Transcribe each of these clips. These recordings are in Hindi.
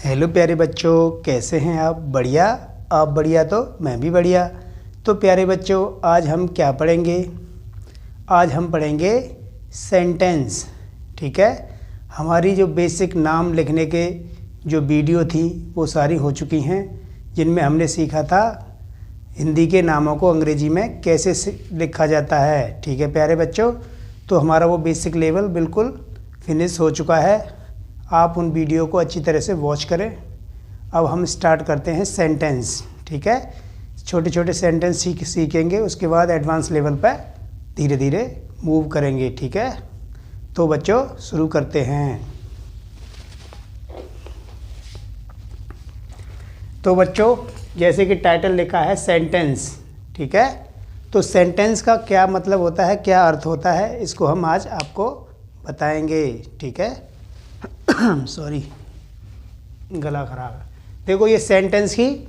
हेलो प्यारे बच्चों, कैसे हैं आप? बढ़िया। आप बढ़िया तो मैं भी बढ़िया। तो प्यारे बच्चों, आज हम क्या पढ़ेंगे? आज हम पढ़ेंगे सेंटेंस। ठीक है। हमारी जो बेसिक नाम लिखने के जो वीडियो थी वो सारी हो चुकी हैं, जिनमें हमने सीखा था हिंदी के नामों को अंग्रेजी में कैसे लिखा जाता है। ठीक है प्यारे बच्चों, तो हमारा वो बेसिक लेवल बिल्कुल फिनिश हो चुका है। आप उन वीडियो को अच्छी तरह से वॉच करें। अब हम स्टार्ट करते हैं सेंटेंस। ठीक है, छोटे छोटे सेंटेंस सीखेंगे, उसके बाद एडवांस लेवल पर धीरे धीरे मूव करेंगे। ठीक है, तो बच्चों शुरू करते हैं। तो बच्चों, जैसे कि टाइटल लिखा है सेंटेंस, ठीक है, तो सेंटेंस का क्या मतलब होता है, क्या अर्थ होता है, इसको हम आज आपको बताएंगे। ठीक है सॉरी, गला खराब है। देखो, ये सेंटेंस की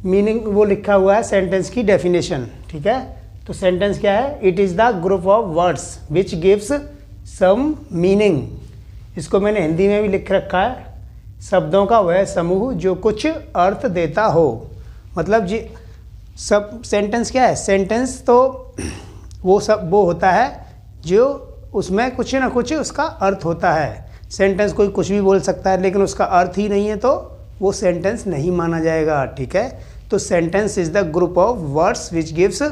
मीनिंग वो लिखा हुआ है, सेंटेंस की डेफिनेशन। ठीक है, तो सेंटेंस क्या है? It is the group of words which gives some meaning. इसको मैंने हिंदी में भी लिख रखा है, शब्दों का वह समूह जो कुछ अर्थ देता हो। मतलब जी, सब सेंटेंस क्या है? सेंटेंस तो वो होता है जो उसमें कुछ ना कुछ उसका अर्थ होता है। सेंटेंस कोई कुछ भी बोल सकता है, लेकिन उसका अर्थ ही नहीं है तो वो सेंटेंस नहीं माना जाएगा। ठीक है, तो sentence is the group of words which gives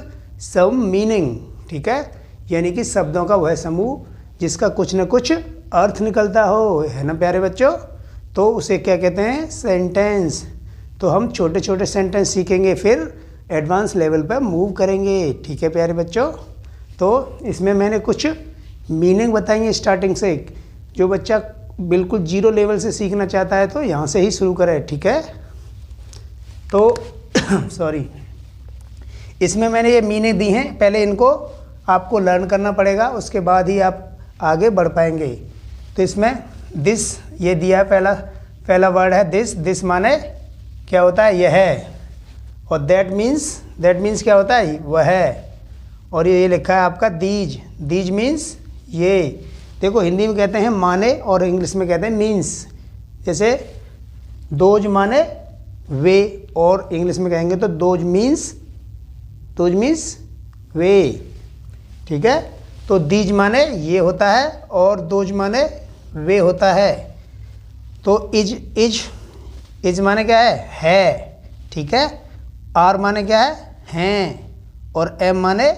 some meaning. ठीक है, यानी कि शब्दों का वह समूह जिसका कुछ ना कुछ अर्थ निकलता हो, है ना प्यारे बच्चों? तो उसे क्या कहते हैं? सेंटेंस। तो हम छोटे छोटे सेंटेंस सीखेंगे, फिर एडवांस लेवल पर मूव करेंगे। ठीक है प्यारे बच्चों, तो इसमें मैंने कुछ मीनिंग बताई है स्टार्टिंग से। जो बच्चा बिल्कुल जीरो लेवल से सीखना चाहता है तो यहाँ से ही शुरू करे। ठीक है, तो सॉरी, इसमें मैंने ये मीनिंग दी हैं, पहले इनको आपको लर्न करना पड़ेगा, उसके बाद ही आप आगे बढ़ पाएंगे। तो इसमें दिस ये दिया है, पहला वर्ड है दिस। दिस माने क्या होता है? यह है। और दैट मीन्स क्या होता है? वह है। और ये लिखा है आपका दीज। दीज मीन्स ये। देखो, हिंदी में कहते हैं माने और इंग्लिश में कहते हैं मीन्स। जैसे दोज माने वे, और इंग्लिश में कहेंगे तो दोज मीन्स वे। ठीक है, तो दीज माने ये होता है और दोज माने वे होता है। तो इज माने क्या है? ठीक है, आर माने क्या है? हैं, और एम माने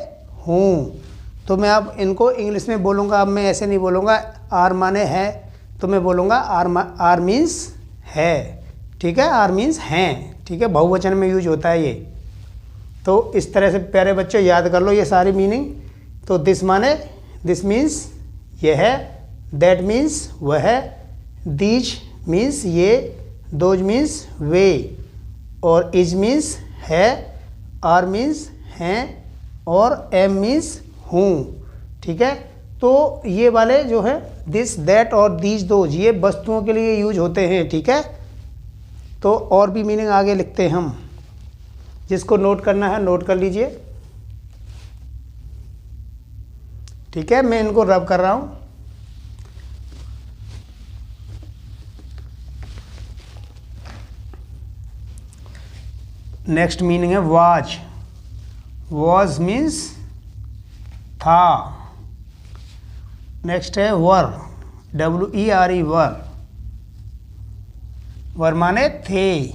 हूँ। तो मैं अब इनको इंग्लिश में बोलूँगा, अब मैं ऐसे नहीं बोलूँगा आर माने है, तो मैं बोलूँगा आर मीन्स है। ठीक है, आर मीन्स हैं। ठीक है, बहुवचन में यूज होता है ये। तो इस तरह से प्यारे बच्चों याद कर लो ये सारी मीनिंग। तो दिस मीन्स ये है, दैट मीन्स वह है, दीज मीन्स ये, दोज मीन्स वे, और इज मीन्स है, आर मीन्स हैं, और एम मीन्स हूँ। ठीक है, तो ये वाले जो है दिस, दैट और दीज, दोज, ये वस्तुओं के लिए यूज होते हैं। ठीक है, तो और भी मीनिंग आगे लिखते हैं हम, जिसको नोट करना है नोट कर लीजिए। ठीक है, मैं इनको रब कर रहा हूँ। नेक्स्ट मीनिंग है वाज। वाज मीन्स था। नेक्स्ट है वर, WERE, वर। वर माने थे।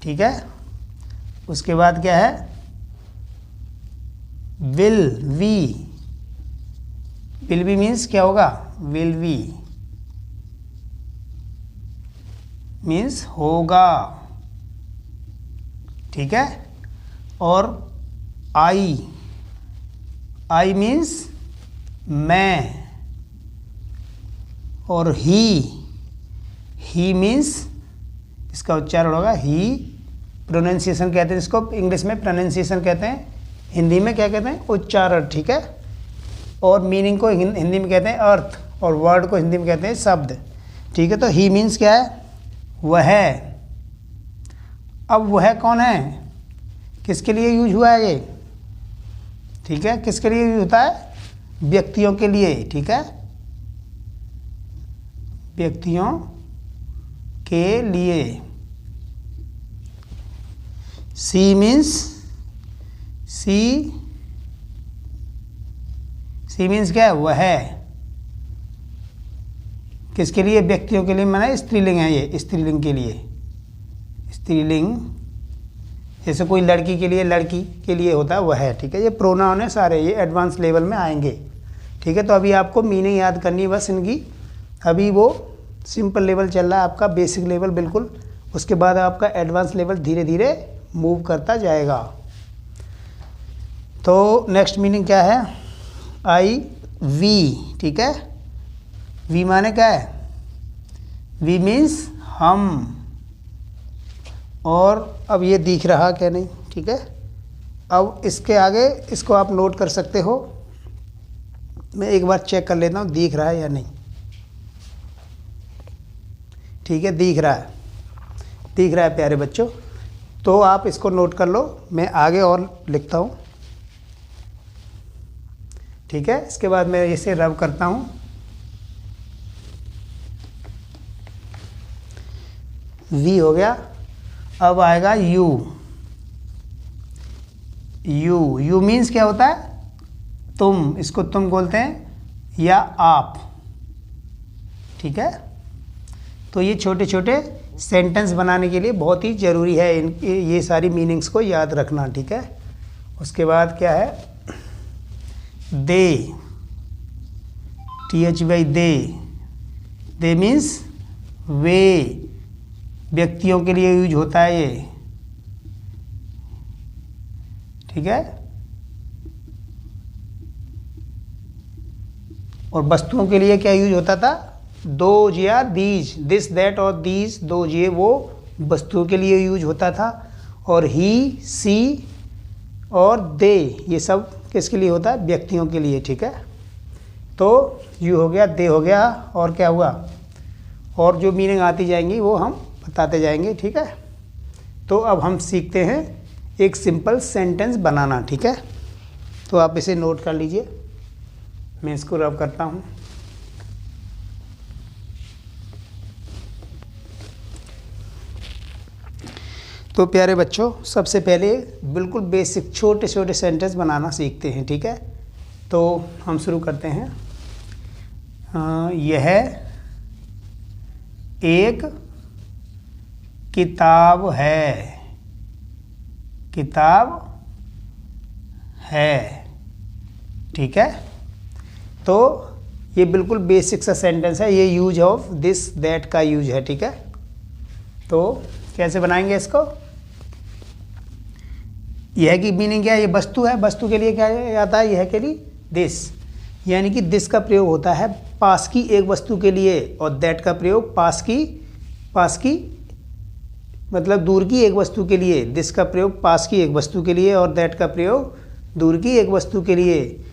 ठीक है, उसके बाद क्या है? विल बी मीन्स क्या होगा? विल बी मीन्स होगा। ठीक है, और आई मीन्स मैं, और ही मीन्स इसका उच्चारण होगा ही। प्रोनाउंसिएशन कहते हैं इसको, इंग्लिश में प्रोनाउंसिएशन कहते हैं, हिंदी में क्या कहते हैं? उच्चारण। ठीक है, और मीनिंग को हिंदी में कहते हैं अर्थ, और वर्ड को हिंदी में कहते हैं शब्द। ठीक है, तो ही मीन्स क्या है? वह है। अब वह कौन है? किसके लिए यूज हुआ है ये? ठीक है, किसके लिए यूज होता है? व्यक्तियों के लिए। ठीक है, व्यक्तियों के लिए। सी मीन्स सी मीन्स क्या है? वह है। किसके लिए? व्यक्तियों के लिए, माना स्त्रीलिंग है ये, स्त्रीलिंग के लिए। स्त्रीलिंग जैसे कोई लड़की के लिए, लड़की के लिए होता है वह है, ठीक है। ये प्रोनाउन है सारे, ये एडवांस लेवल में आएंगे, ठीक है। तो अभी आपको मीनिंग याद करनी है बस इनकी। अभी वो सिंपल लेवल चल रहा है आपका, बेसिक लेवल बिल्कुल। उसके बाद आपका एडवांस लेवल धीरे धीरे मूव करता जाएगा। तो नेक्स्ट मीनिंग क्या है? आई वी, ठीक है। वी माने क्या है? वी मीन्स हम। और अब ये दिख रहा क्या नहीं, ठीक है। अब इसके आगे इसको आप नोट कर सकते हो। मैं एक बार चेक कर लेता हूँ दिख रहा है या नहीं। ठीक है, दिख रहा है, दिख रहा है प्यारे बच्चों। तो आप इसको नोट कर लो, मैं आगे और लिखता हूँ, ठीक है। इसके बाद मैं इसे रब करता हूँ। वी हो गया। अब आएगा यू। यू मीन्स क्या होता है? तुम, इसको तुम बोलते हैं या आप, ठीक है। तो ये छोटे छोटे सेंटेंस बनाने के लिए बहुत ही ज़रूरी है ये सारी मीनिंग्स को याद रखना, ठीक है। उसके बाद क्या है? दे, THY दे। दे मीन्स वे, व्यक्तियों के लिए यूज होता है ये, ठीक है। और वस्तुओं के लिए क्या यूज होता था? दोज या दीज, दिस दैट और दीज, दोज ये वो वस्तुओं के लिए यूज होता था। और ही, सी और दे ये सब किसके लिए होता है? व्यक्तियों के लिए, ठीक है। तो यू हो गया, दे हो गया, और क्या हुआ? और जो मीनिंग आती जाएंगी वो हम बताते जाएंगे, ठीक है। तो अब हम सीखते हैं एक सिंपल सेंटेंस बनाना, ठीक है। तो आप इसे नोट कर लीजिए, मैं इसको रब करता हूँ। तो प्यारे बच्चों, सबसे पहले बिल्कुल बेसिक छोटे छोटे सेंटेंस बनाना सीखते हैं, ठीक है। तो हम शुरू करते हैं। यह एक किताब है, किताब है, ठीक है। तो ये बिल्कुल बेसिक सा सेंटेंस है, ये यूज ऑफ दिस दैट का यूज है, ठीक है। तो कैसे बनाएंगे इसको? यह की मीनिंग क्या है? ये वस्तु है, वस्तु के लिए क्या आता है? यह के लिए दिस, यानी कि दिस का प्रयोग होता है पास की एक वस्तु के लिए, और दैट का प्रयोग पास की मतलब दूर की एक वस्तु के लिए। दिस का प्रयोग पास की एक वस्तु के लिए, और दैट का प्रयोग दूर की एक वस्तु के लिए।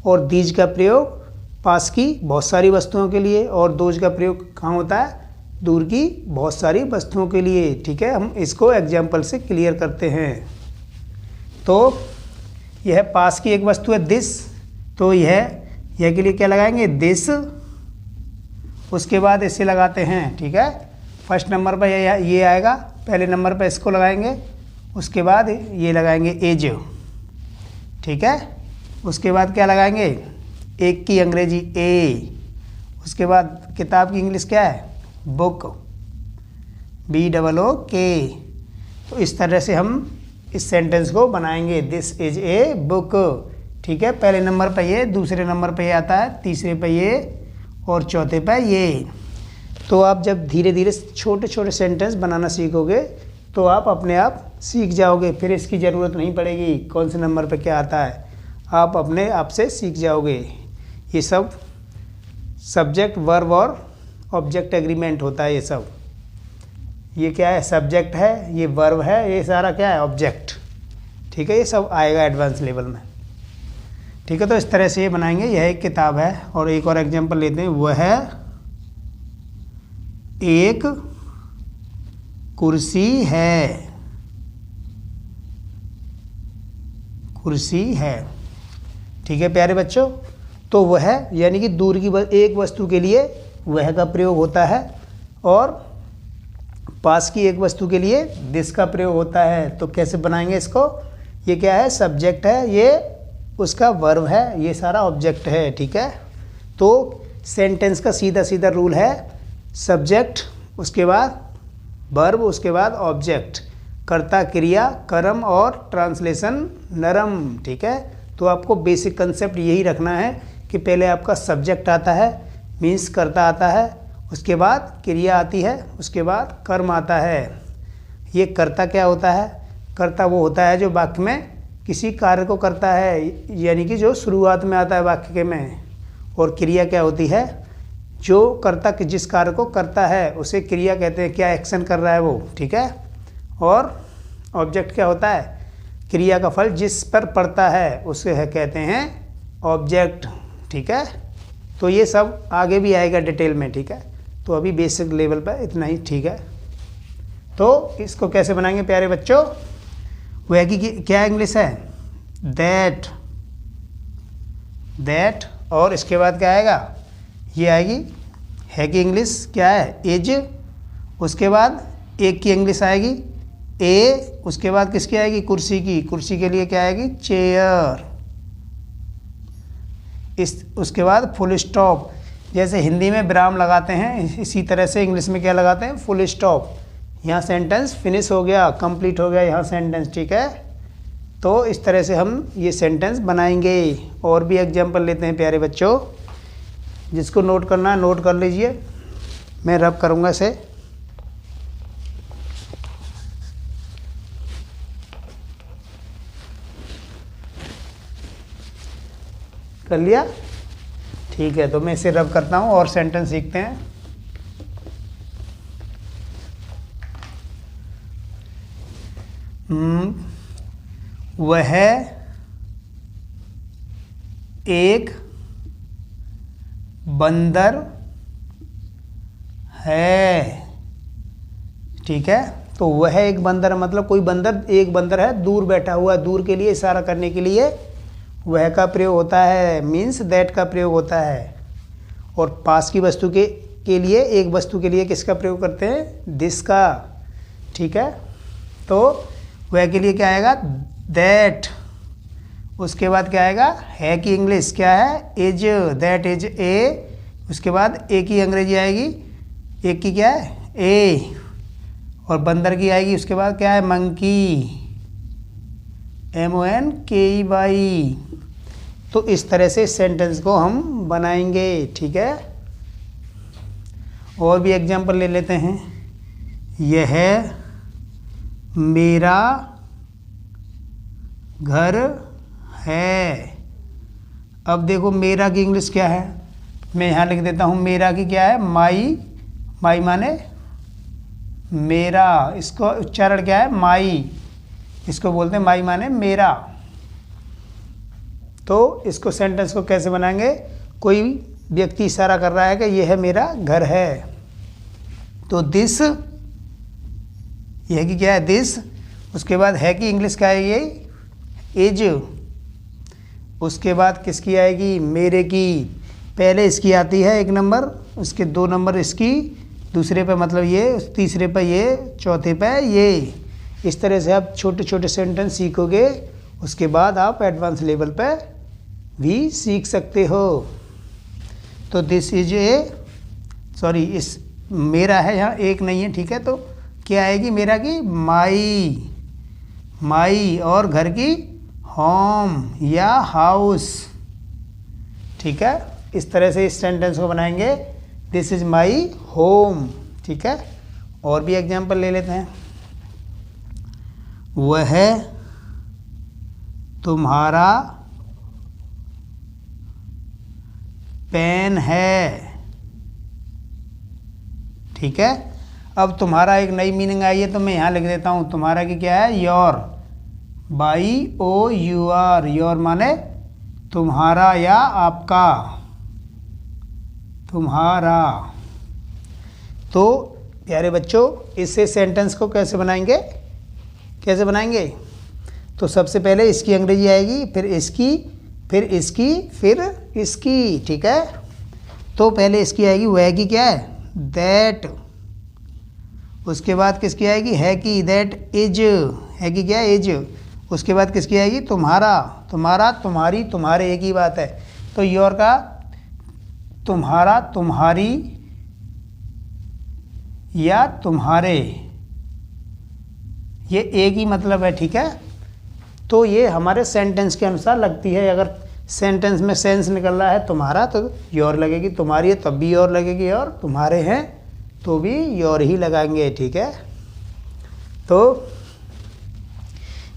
और दीज का प्रयोग पास की बहुत सारी वस्तुओं के लिए, और दोज का प्रयोग कहाँ होता है? दूर की बहुत सारी वस्तुओं के लिए, ठीक है। हम इसको एग्जाम्पल से क्लियर करते हैं। तो यह पास की एक वस्तु है दिस, तो यह के लिए क्या लगाएंगे? दिस। उसके बाद इसे लगाते हैं, ठीक है। फर्स्ट नंबर पर ये आएगा, पहले नंबर पर इसको लगाएंगे। उसके बाद ये लगाएंगे एज, ठीक है। उसके बाद क्या लगाएंगे? एक की अंग्रेजी ए। उसके बाद किताब की इंग्लिश क्या है? Book, BOOK। तो इस तरह से हम इस सेंटेंस को बनाएंगे, दिस इज ए बुक, ठीक है। पहले नंबर पर ये, दूसरे नंबर पर ये आता है, तीसरे पर ये, और चौथे पर ये। तो आप जब धीरे धीरे छोटे छोटे सेंटेंस बनाना सीखोगे तो आप अपने आप सीख जाओगे, फिर इसकी ज़रूरत नहीं पड़ेगी कौन से नंबर पर क्या आता है, आप अपने आप से सीख जाओगे। ये सब सब्जेक्ट, वर्ब और ऑब्जेक्ट एग्रीमेंट होता है ये सब। ये क्या है? सब्जेक्ट है, ये वर्ब है, ये सारा क्या है? ऑब्जेक्ट, ठीक है। ये सब आएगा एडवांस लेवल में, ठीक है। तो इस तरह से ये बनाएंगे। यह एक किताब है, और एक और एग्जांपल लेते हैं। वह एक कुर्सी है, कुर्सी है, ठीक है प्यारे बच्चों। तो वह यानी कि दूर की एक वस्तु के लिए वह का प्रयोग होता है, और पास की एक वस्तु के लिए दिस का प्रयोग होता है। तो कैसे बनाएंगे इसको? ये क्या है? सब्जेक्ट है, ये उसका वर्ब है, ये सारा ऑब्जेक्ट है। ठीक है, तो सेंटेंस का सीधा सीधा रूल है सब्जेक्ट, उसके बाद वर्ब, उसके बाद ऑब्जेक्ट, कर्ता क्रिया कर्म और ट्रांसलेशन नरम। ठीक है, तो आपको बेसिक कंसेप्ट यही रखना है कि पहले आपका सब्जेक्ट आता है, मीन्स कर्ता आता है, उसके बाद क्रिया आती है, उसके बाद कर्म आता है। ये कर्ता क्या होता है? कर्ता वो होता है जो वाक्य में किसी कार्य को करता है, यानी कि जो शुरुआत में आता है वाक्य के में। और क्रिया क्या होती है? जो कर्ता जिस कार्य को करता है उसे क्रिया कहते हैं, क्या एक्शन कर रहा है वो। ठीक है, और ऑब्जेक्ट क्या होता है? क्रिया का फल जिस पर पड़ता है उसे कहते हैं ऑब्जेक्ट। ठीक है, तो ये सब आगे भी आएगा डिटेल में। ठीक है, तो अभी बेसिक लेवल पर इतना ही ठीक है। तो इसको कैसे बनाएंगे प्यारे बच्चों? वह की क्या इंग्लिश है? दैट, दैट, और इसके बाद क्या आएगा? ये आएगी है की इंग्लिश क्या है? इज, उसके बाद एक की इंग्लिश आएगी ए, उसके बाद किसकी आएगी? कुर्सी की, कुर्सी के लिए क्या आएगी? चेयर। उसके बाद फुल स्टॉप, जैसे हिंदी में विराम लगाते हैं इसी तरह से इंग्लिश में क्या लगाते हैं? Full stop. यहाँ सेंटेंस फिनिश हो गया, कंप्लीट हो गया यहाँ सेंटेंस। ठीक है, तो इस तरह से हम ये सेंटेंस बनाएंगे। और भी एग्जाम्पल लेते हैं प्यारे बच्चों, जिसको नोट करना है नोट कर लीजिए, मैं रब करूँगा इसे। कर लिया? ठीक है, तो मैं इसे रब करता हूँ और सेंटेंस सीखते हैं। वह एक बंदर है। ठीक है, तो वह एक बंदर मतलब कोई बंदर, एक बंदर है, दूर बैठा हुआ। दूर के लिए इशारा करने के लिए वह का प्रयोग होता है, मीन्स दैट का प्रयोग होता है। और पास की वस्तु के लिए, एक वस्तु के लिए किसका प्रयोग करते हैं? दिस का। ठीक है, तो वह के लिए क्या आएगा? दैट। उसके बाद क्या आएगा? है की इंग्लिश क्या है? Is, that is a. उसके बाद ए की अंग्रेजी आएगी, एक की क्या है? ए। और बंदर की आएगी उसके बाद क्या है? Monkey, MONKEY। तो इस तरह से सेंटेंस को हम बनाएंगे। ठीक है, और भी एग्जाम्पल ले लेते हैं। यह मेरा घर है। अब देखो मेरा की इंग्लिश क्या है? मैं यहाँ लिख देता हूँ, मेरा की क्या है? माई। माई माने मेरा, इसको उच्चारण क्या है? माई, इसको बोलते हैं माई माने मेरा। तो इसको सेंटेंस को कैसे बनाएंगे? कोई व्यक्ति इशारा कर रहा है कि यह मेरा घर है, तो दिस, यह की क्या है? दिस। उसके बाद है की इंग्लिश क्या है? ये इज। उसके बाद किसकी आएगी? मेरे की। पहले इसकी आती है 1 नंबर, उसके 2 नंबर इसकी, दूसरे पे मतलब ये, तीसरे पे ये, चौथे पे ये। इस तरह से आप छोटे छोटे सेंटेंस सीखोगे, उसके बाद आप एडवांस लेवल पे भी सीख सकते हो। तो दिस इज ए, सॉरी इस मेरा है यहाँ, एक नहीं है। ठीक है, तो क्या आएगी मेरा की? माई। माई, और घर की होम या हाउस। ठीक है, इस तरह से इस सेंटेंस को बनाएंगे, दिस इज माई होम। ठीक है, और भी एग्जाम्पल ले लेते हैं। वह तुम्हारा पेन है। ठीक है, अब तुम्हारा एक नई मीनिंग आई है, तो मैं यहाँ लिख देता हूँ, तुम्हारा की क्या है? Your, YOUR। योर माने तुम्हारा या आपका, तुम्हारा। तो प्यारे बच्चों, इससे सेंटेंस को कैसे बनाएंगे? कैसे बनाएंगे? तो सबसे पहले इसकी अंग्रेजी आएगी, फिर इसकी, फिर इसकी, फिर इसकी। ठीक है, तो पहले इसकी आएगी, वह की क्या है? दैट। उसके बाद किसकी आएगी, है की, दैट इज, है की क्या, इज। उसके बाद किसकी आएगी, तुम्हारा, तुम्हारा, तुम्हारी, तुम्हारे, एक ही बात है। तो योर का तुम्हारा, तुम्हारी या तुम्हारे, ये एक ही मतलब है, ठीक है। तो ये हमारे सेंटेंस के अनुसार लगती है। अगर सेंटेंस में सेंस निकल रहा है तुम्हारा तो योर लगेगी, तुम्हारी है तब भी योर लगेगी, और तुम्हारे हैं तो भी योर ही लगाएंगे, ठीक है। तो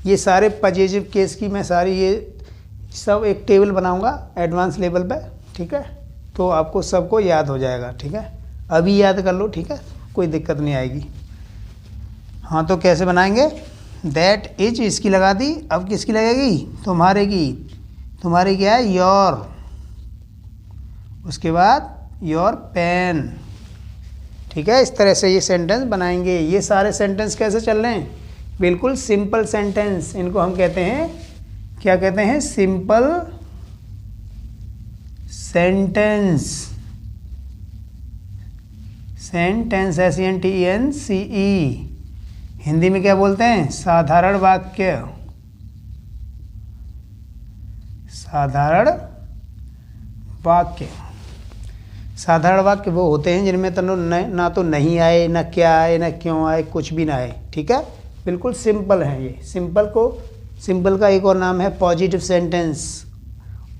ये सारे पॉजिटिव केस की मैं सारी ये सब एक टेबल बनाऊंगा एडवांस लेवल पे, ठीक है। तो आपको सबको याद हो जाएगा, ठीक है। अभी याद कर लो, ठीक है, कोई दिक्कत नहीं आएगी। हाँ, तो कैसे बनाएंगे, दैट इज इसकी लगा दी, अब किसकी लगेगी, तुम्हारे की, तुम्हारी क्या है, योर। उसके बाद योर पेन, ठीक है। इस तरह से ये सेंटेंस बनाएंगे। ये सारे सेंटेंस कैसे चल रहे हैं, बिल्कुल सिंपल सेंटेंस, इनको हम कहते हैं, क्या कहते हैं, simple sentence. Sentence, SENTENCE, Hindi में क्या बोलते हैं, साधारण वाक्य। साधारण वाक्य, साधारण वाक्य वो होते हैं जिनमें ना तो नहीं आए, ना क्या आए, ना क्यों आए, कुछ भी ना आए, ठीक है। बिल्कुल सिंपल है ये। सिंपल का एक और नाम है पॉजिटिव सेंटेंस,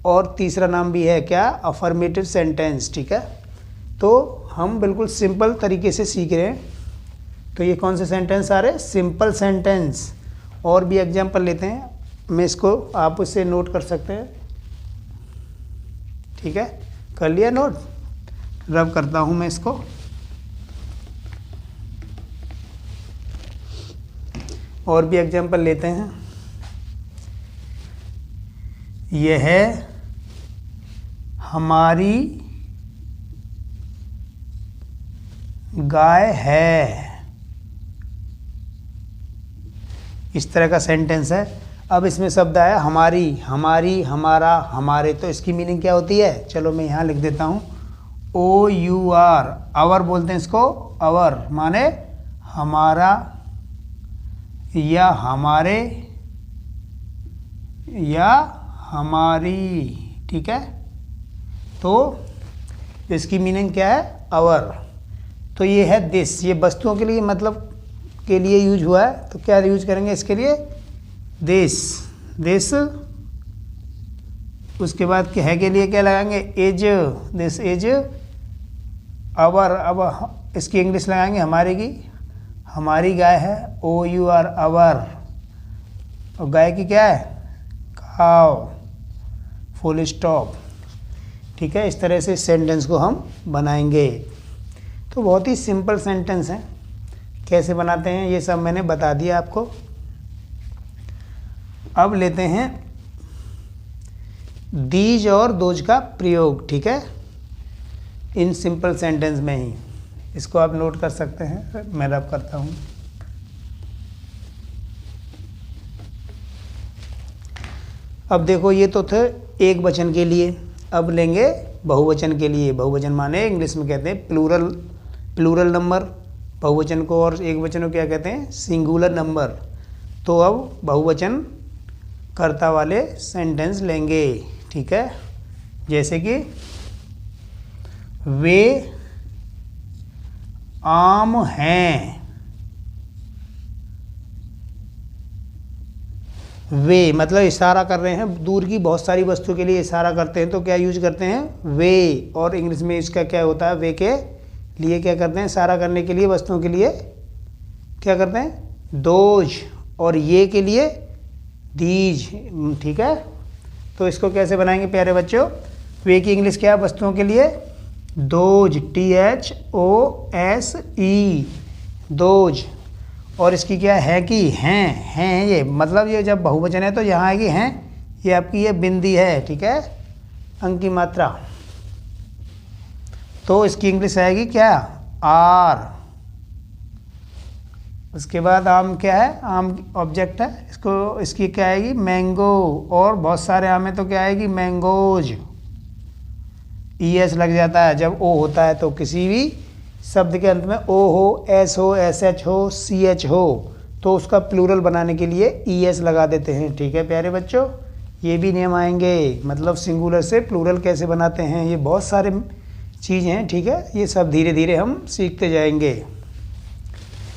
और तीसरा नाम भी है क्या, अफर्मेटिव सेंटेंस, ठीक है। तो हम बिल्कुल सिंपल तरीके से सीख रहे हैं। तो ये कौन से सेंटेंस आ रहे, सिंपल सेंटेंस। और भी एग्जाम्पल लेते हैं, मैं इसको आप उससे नोट कर सकते हैं, ठीक है। कर लिया नोट, रब करता हूँ मैं इसको। और भी एग्जाम्पल लेते हैं। यह है हमारी गाय है, इस तरह का सेंटेंस है। अब इसमें शब्द आया हमारी, हमारी, हमारा, हमारे, तो इसकी मीनिंग क्या होती है, चलो मैं यहाँ लिख देता हूँ, OUR, आवर बोलते हैं इसको, आवर माने हमारा या हमारे या हमारी, ठीक है। तो इसकी मीनिंग क्या है, आवर। तो ये है दिस, ये वस्तुओं के लिए मतलब के लिए यूज हुआ है, तो क्या यूज करेंगे इसके लिए, दिस, दिस। उसके बाद है के लिए क्या लगाएंगे, इज, दिस इज आवर। अब इसकी इंग्लिश लगाएंगे हमारे की, हमारी गाय है, OUR, आवर। और गाय की क्या है, काव, फुल स्टॉप, ठीक है। इस तरह से सेंटेंस को हम बनाएंगे। तो बहुत ही सिंपल सेंटेंस है, कैसे बनाते हैं ये सब मैंने बता दिया आपको। अब लेते हैं दीज और दोज का प्रयोग, ठीक है, इन सिंपल सेंटेंस में ही। इसको आप नोट कर सकते हैं, मैं रब करता हूँ। अब देखो ये तो थे एक वचन के लिए, अब लेंगे बहुवचन के लिए। बहुवचन माने इंग्लिश में कहते हैं प्लूरल, प्लूरल नंबर। बहुवचन को और एक वचन को क्या कहते हैं, सिंगुलर नंबर। तो अब बहुवचन कर्ता वाले सेंटेंस लेंगे, ठीक है। जैसे कि वे आम हैं, वे मतलब इशारा कर रहे हैं, दूर की बहुत सारी वस्तु के लिए इशारा करते हैं तो क्या यूज करते हैं, वे। और इंग्लिश में इसका क्या होता है, वे के लिए क्या करते हैं, इशारा करने के लिए वस्तुओं के लिए क्या करते हैं, दोज। और ये के लिए दीज, ठीक है। तो इसको कैसे बनाएंगे प्यारे बच्चों, वे की इंग्लिश क्या है वस्तुओं के लिए, दोज, THOSE, दोज। और इसकी क्या है कि हैं, ये मतलब ये जब बहुवचन है तो यहाँ आएगी हैं, ये आपकी ये बिंदी है, ठीक है, अंक की मात्रा। तो इसकी इंग्लिश आएगी क्या, आर। उसके बाद आम क्या है, आम ऑब्जेक्ट है, इसको इसकी क्या आएगी, मैंगो। और बहुत सारे आम है तो क्या आएगी, मैंगोज। ES लग जाता है जब O होता है, तो किसी भी शब्द के अंत में ओ हो, एस हो, एस एच हो, सी एच हो, तो उसका प्लूरल बनाने के लिए ई एस लगा देते हैं। ठीक है प्यारे बच्चों, ये भी नियम आएंगे, मतलब सिंगुलर से प्लूरल कैसे बनाते हैं, ये बहुत सारे चीज़ हैं। ठीक है, ये सब धीरे धीरे हम सीखते जाएंगे।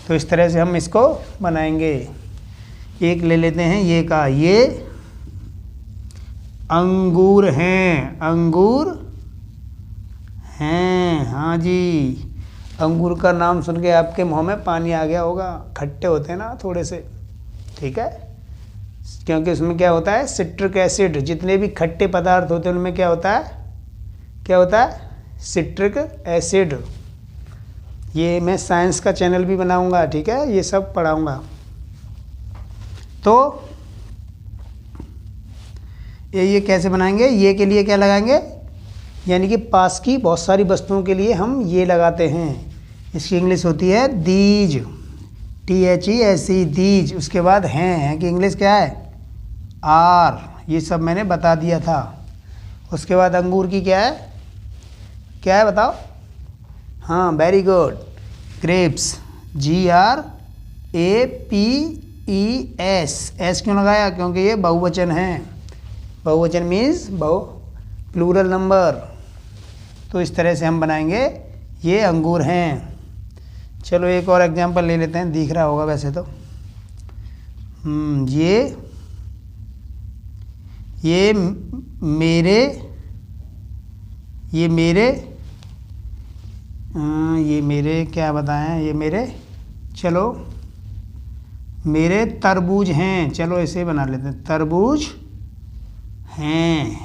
तो इस तरह से हम इसको बनाएंगे। एक ले लेते हैं ये का, ये अंगूर हैं, अंगूर हैं। हाँ जी, अंगूर का नाम सुन के आपके मुंह में पानी आ गया होगा, खट्टे होते हैं ना थोड़े से। ठीक है, क्योंकि उसमें क्या होता है, सिट्रिक एसिड। जितने भी खट्टे पदार्थ होते हैं उनमें क्या होता है, क्या होता है, सिट्रिक एसिड। ये मैं साइंस का चैनल भी बनाऊंगा। ठीक है, ये सब पढ़ाऊंगा। तो ये कैसे बनाएंगे, ये के लिए क्या लगाएंगे, यानी कि पास की बहुत सारी वस्तुओं के लिए हम ये लगाते हैं। इसकी इंग्लिश होती है दीज, THESE, दीज। उसके बाद हैं कि इंग्लिश क्या है, आर। ये सब मैंने बता दिया था। उसके बाद अंगूर की क्या है, क्या है बताओ। हाँ very good, grapes, GRAPES। S क्यों लगाया, क्योंकि ये बहुवचन है। बहुवचन मीन्स प्लूरल नंबर। तो इस तरह से हम बनाएंगे, ये अंगूर हैं। चलो एक और एग्जांपल ले लेते हैं, दिख रहा होगा वैसे तो। ये मेरे क्या बताएं, ये मेरे, चलो मेरे तरबूज हैं। चलो ऐसे बना लेते हैं, तरबूज हैं।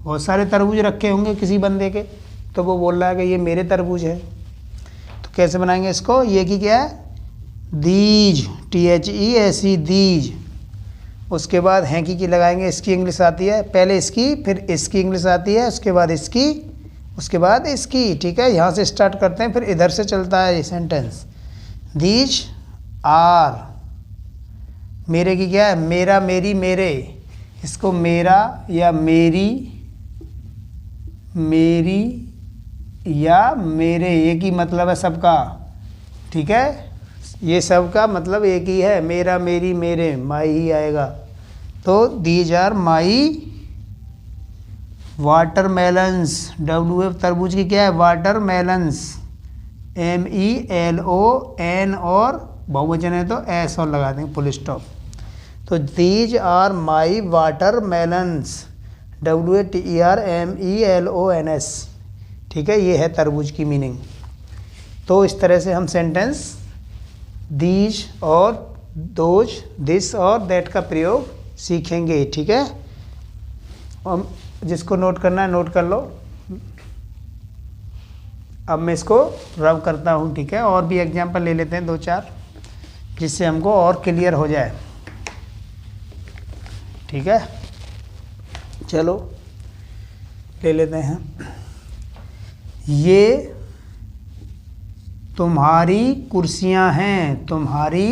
बहुत सारे तरबूज रखे होंगे किसी बंदे के, तो वो बोल रहा है कि ये मेरे तरबूज है। तो कैसे बनाएंगे इसको, ये की क्या है, दीज, THESE, दीज। उसके बाद हैं की लगाएंगे, इसकी इंग्लिश आती है, पहले इसकी फिर इसकी इंग्लिश आती है, उसके बाद इसकी, उसके बाद इसकी। ठीक है, यहाँ से स्टार्ट करते हैं, फिर इधर से चलता है ये सेंटेंस। दीज आर, मेरे की क्या है, मेरा, मेरी, मेरे। इसको मेरा या मेरी, मेरी या मेरे, एक ही मतलब है सबका। ठीक है, ये सब का मतलब एक ही है, मेरा, मेरी, मेरे, माई ही आएगा। तो these are my watermelons. WF तरबूज की क्या है, वाटरमेलन्स, MELON, और बहुवचन है तो S और लगा देंगे, फुल स्टॉप। तो these are my watermelons, WATERMELONS। ठीक है, ये है तरबूज की मीनिंग। तो इस तरह से हम सेंटेंस दीज और दोज, दिस और दैट का प्रयोग सीखेंगे। ठीक है, और जिसको नोट करना है नोट कर लो। अब मैं इसको रब करता हूँ। ठीक है, और भी एग्जांपल ले लेते हैं 2-4, जिससे हमको और क्लियर हो जाए। ठीक है, चलो ले लेते हैं। ये तुम्हारी कुर्सियां हैं, तुम्हारी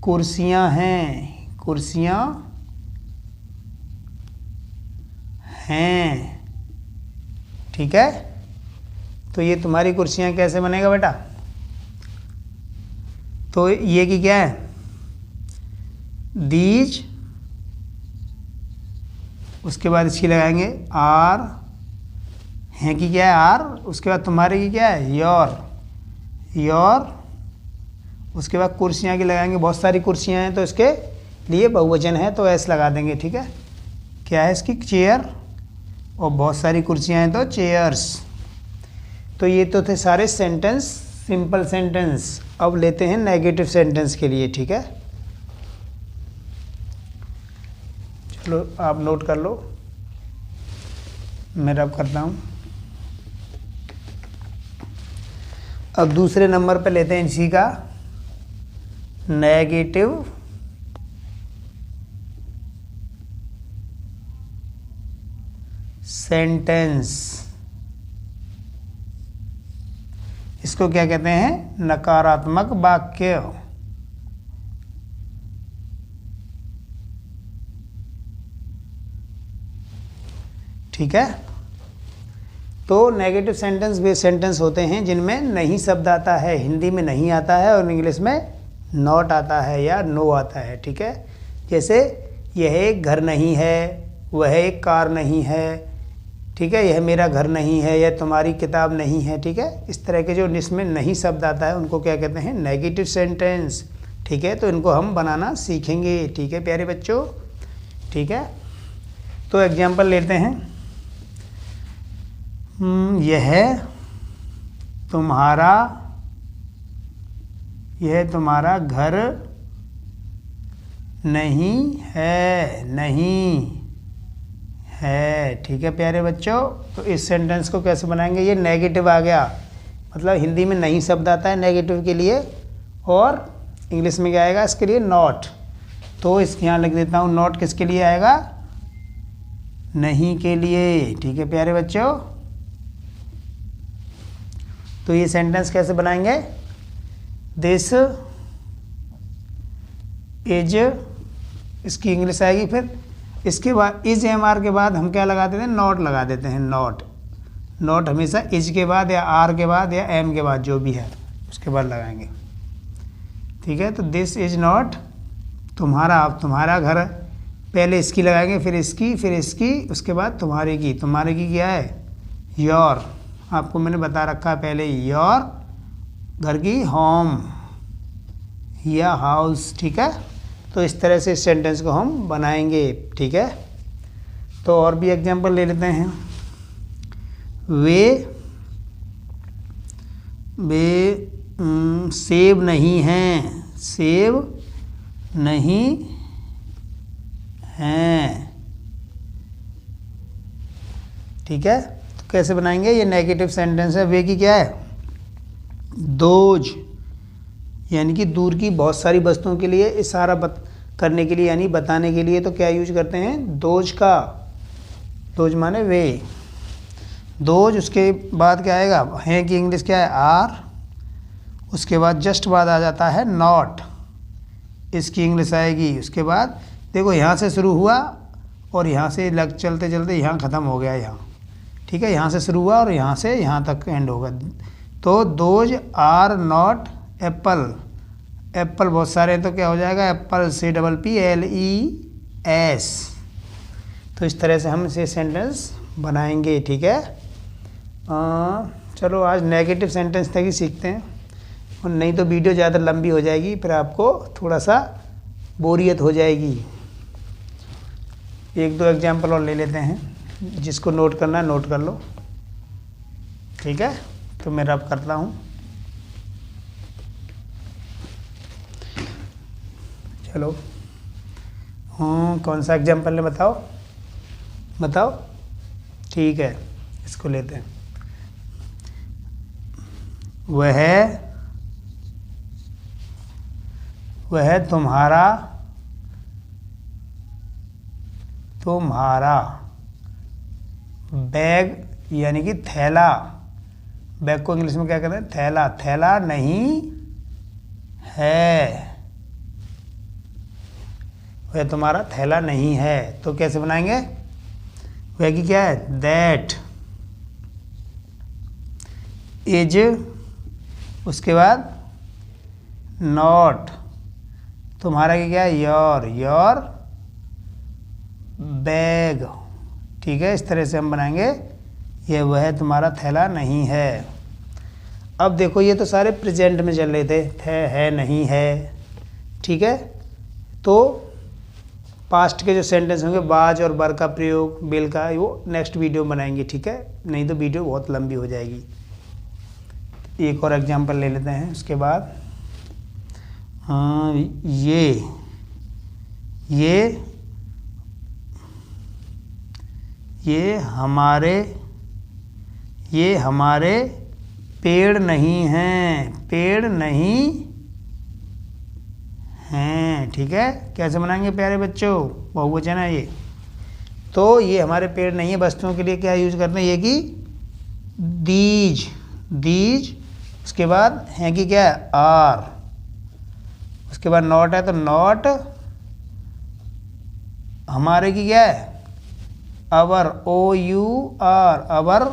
कुर्सियां हैं, कुर्सियां हैं। ठीक है, तो ये तुम्हारी कुर्सियां कैसे बनेगा बेटा, तो ये की क्या है, दीज, उसके बाद इसकी लगाएंगे आर, हैं की क्या है आर, उसके बाद तुम्हारे की क्या है योर, योर। उसके बाद कुर्सियाँ की लगाएंगे, बहुत सारी कुर्सियाँ हैं तो इसके लिए बहुवचन है तो एस लगा देंगे। ठीक है, क्या है इसकी, चेयर, और बहुत सारी कुर्सियाँ हैं तो चेयर्स। तो ये तो थे सारे सेंटेंस, सिंपल सेंटेंस। अब लेते हैं नेगेटिव सेंटेंस के लिए। ठीक है, चलो आप नोट कर लो, मैं रब करता हूँ। अब दूसरे नंबर पे लेते हैं इसी का नेगेटिव सेंटेंस। इसको क्या कहते हैं, नकारात्मक वाक्य। ठीक है, तो नेगेटिव सेंटेंस वे सेंटेंस होते हैं जिनमें नहीं शब्द आता है, हिंदी में नहीं आता है और इंग्लिश में नॉट आता है या नो आता है, ठीक है। जैसे यह एक घर नहीं है, वह एक कार नहीं है, ठीक है, यह मेरा घर नहीं है, यह तुम्हारी किताब नहीं है, ठीक है। इस तरह के जो जिसमें नहीं शब्द आता है उनको क्या कहते हैं, नेगेटिव सेंटेंस, ठीक है। तो इनको हम बनाना सीखेंगे, ठीक है प्यारे बच्चों, ठीक है। तो एग्जाम्पल लेते हैं। यह तुम्हारा घर नहीं है, नहीं है, ठीक है प्यारे बच्चों। तो इस सेंटेंस को कैसे बनाएंगे, ये नेगेटिव आ गया, मतलब हिंदी में नहीं शब्द आता है नेगेटिव के लिए और इंग्लिश में क्या आएगा इसके लिए, नॉट। तो इसके यहाँ लिख देता हूँ, नॉट किसके लिए आएगा, नहीं के लिए, ठीक है प्यारे बच्चों। तो ये सेंटेंस कैसे बनाएंगे, दिस इज, इसकी इंग्लिश आएगी, फिर इसके बाद इज एम आर के बाद हम क्या लगा देते हैं, नॉट लगा देते हैं, नॉट। नॉट हमेशा इज के बाद या आर के बाद या एम के बाद जो भी है उसके बाद लगाएंगे, ठीक है। तो दिस इज नॉट तुम्हारा, अब तुम्हारा घर, पहले इसकी लगाएंगे, फिर इसकी, फिर इसकी, उसके बाद तुम्हारे की। तुम्हारे की क्या है, योर, आपको मैंने बता रखा है पहले, योर घर की होम या हाउस, ठीक है। तो इस तरह से इस सेंटेंस को हम बनाएंगे, ठीक है। तो और भी एग्जांपल ले लेते हैं। वे सेब नहीं हैं, सेब नहीं हैं, ठीक है। तो कैसे बनाएंगे, ये नेगेटिव सेंटेंस है। वे की क्या है, दोज, यानी कि दूर की बहुत सारी वस्तुओं के लिए इशारा करने के लिए यानी बताने के लिए तो क्या यूज करते हैं, दोज का। दोज माने वे, दोज। उसके बाद क्या आएगा, है कि इंग्लिश क्या है, आर। उसके बाद जस्ट बाद आ जाता है नॉट, इसकी इंग्लिश आएगी। उसके बाद देखो यहाँ से शुरू हुआ और यहाँ से लग चलते चलते यहाँ ख़त्म हो गया, यहाँ, ठीक है। यहाँ से शुरू हुआ और यहाँ से यहाँ तक एंड होगा। तो those are not apple, apple बहुत सारे हैं तो क्या हो जाएगा, एप्पल, CPPLES। तो इस तरह से हम इसे सेंटेंस बनाएंगे, ठीक है। चलो आज नेगेटिव सेंटेंस तक ही सीखते हैं, और नहीं तो वीडियो ज़्यादा लंबी हो जाएगी, फिर आपको थोड़ा सा बोरियत हो जाएगी। एक दो एग्जाम्पल और ले लेते हैं, जिसको नोट करना है नोट कर लो, ठीक है। तो मैं रब करता हूँ। चलो, कौन सा एग्जाम्पल है बताओ, बताओ, ठीक है, इसको लेते हैं। वह तुम्हारा बैग, यानी कि थैला, बैग को इंग्लिश में क्या कहते हैं, थैला, थैला नहीं है, वह तुम्हारा थैला नहीं है। तो कैसे बनाएंगे, वह की क्या है, दैट इज, उसके बाद नॉट, तुम्हारा की क्या है, योर बैग, ठीक है। इस तरह से हम बनाएंगे, ये वह तुम्हारा थैला नहीं है। अब देखो ये तो सारे प्रेजेंट में चल रहे थे, है नहीं है, ठीक है। तो पास्ट के जो सेंटेंस होंगे, बाज और बर का प्रयोग, बिल का, वो नेक्स्ट वीडियो बनाएंगे, ठीक है, नहीं तो वीडियो बहुत लंबी हो जाएगी। एक और एग्जांपल ले लेते हैं उसके बाद। ये हमारे पेड़ नहीं हैं, पेड़ नहीं हैं, ठीक है। कैसे बनाएंगे प्यारे बच्चों, बहुवचन है ये। तो ये हमारे पेड़ नहीं है, वस्तुओं के लिए क्या यूज करते हैं, ये कि दीज, उसके बाद है कि क्या है, आर, उसके बाद नॉट है तो नॉट, हमारे की क्या है, अवर, OUR, अवर,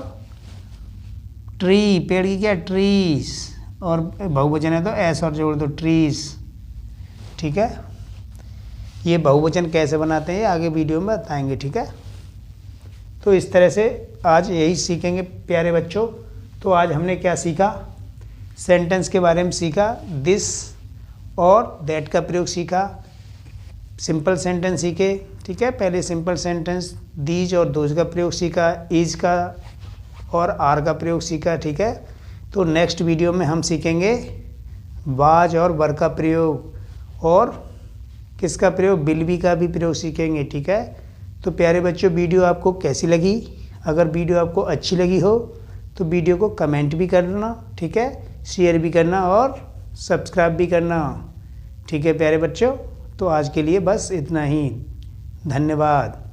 ट्री, पेड़ की क्या, ट्रीज, और बहुवचन है तो एस और जोड़ दो, ट्रीज। ठीक है, ये बहुवचन कैसे बनाते हैं ये आगे वीडियो में बताएंगे। ठीक है, तो इस तरह से आज यही सीखेंगे प्यारे बच्चों। तो आज हमने क्या सीखा, सेंटेंस के बारे में सीखा, दिस और दैट का प्रयोग सीखा, सिंपल सेंटेंस सीखे। ठीक है, पहले सिंपल सेंटेंस दीज और दोज का प्रयोग सीखा, इज का और आर का प्रयोग सीखा। ठीक है, तो नेक्स्ट वीडियो में हम सीखेंगे वाज और वर का प्रयोग और किसका प्रयोग, विल बी का भी प्रयोग सीखेंगे। ठीक है, तो प्यारे बच्चों वीडियो आपको कैसी लगी, अगर वीडियो आपको अच्छी लगी हो तो वीडियो को कमेंट भी करना। ठीक है, शेयर भी करना और सब्सक्राइब भी करना। ठीक है प्यारे बच्चों, तो आज के लिए बस इतना ही, धन्यवाद।